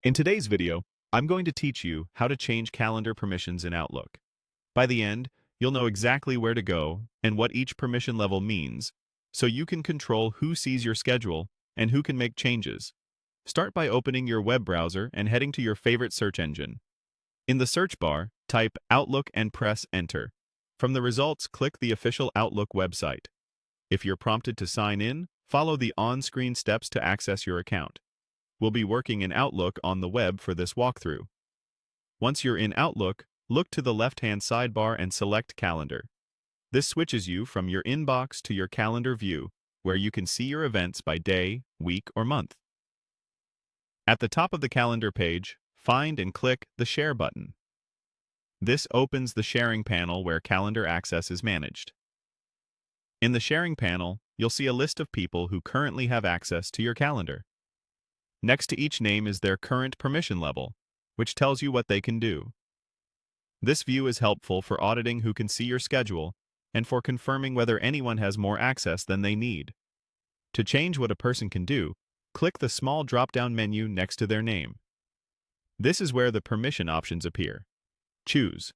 In today's video, I'm going to teach you how to change calendar permissions in Outlook. By the end, you'll know exactly where to go and what each permission level means, so you can control who sees your schedule and who can make changes. Start by opening your web browser and heading to your favorite search engine. In the search bar, type Outlook and press Enter. From the results, click the official Outlook website. If you're prompted to sign in, follow the on-screen steps to access your account. We'll be working in Outlook on the web for this walkthrough. Once you're in Outlook, look to the left-hand sidebar and select Calendar. This switches you from your inbox to your calendar view, where you can see your events by day, week, or month. At the top of the calendar page, find and click the Share button. This opens the sharing panel where calendar access is managed. In the sharing panel, you'll see a list of people who currently have access to your calendar. Next to each name is their current permission level, which tells you what they can do. This view is helpful for auditing who can see your schedule and for confirming whether anyone has more access than they need. To change what a person can do, click the small drop-down menu next to their name. This is where the permission options appear. Choose.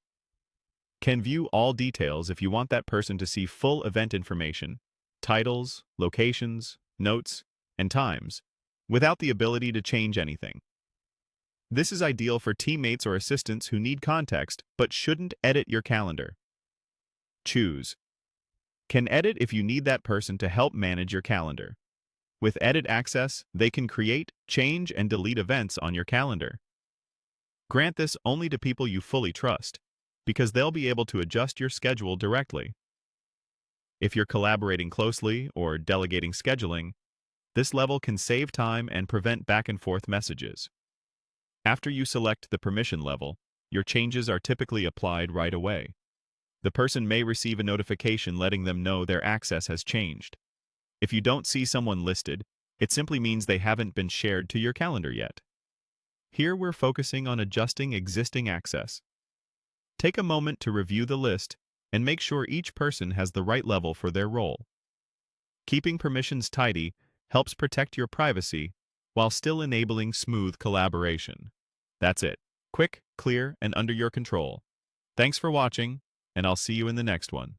Can view all details if you want that person to see full event information, titles, locations, notes, and times, without the ability to change anything. This is ideal for teammates or assistants who need context but shouldn't edit your calendar. Choose. Can edit if you need that person to help manage your calendar. With edit access, they can create, change, and delete events on your calendar. Grant this only to people you fully trust, because they'll be able to adjust your schedule directly. If you're collaborating closely or delegating scheduling, this level can save time and prevent back-and-forth messages. After you select the permission level, your changes are typically applied right away. The person may receive a notification letting them know their access has changed. If you don't see someone listed, it simply means they haven't been shared to your calendar yet. Here we're focusing on adjusting existing access. Take a moment to review the list and make sure each person has the right level for their role. Keeping permissions tidy helps protect your privacy while still enabling smooth collaboration. That's it. Quick, clear, and under your control. Thanks for watching, and I'll see you in the next one.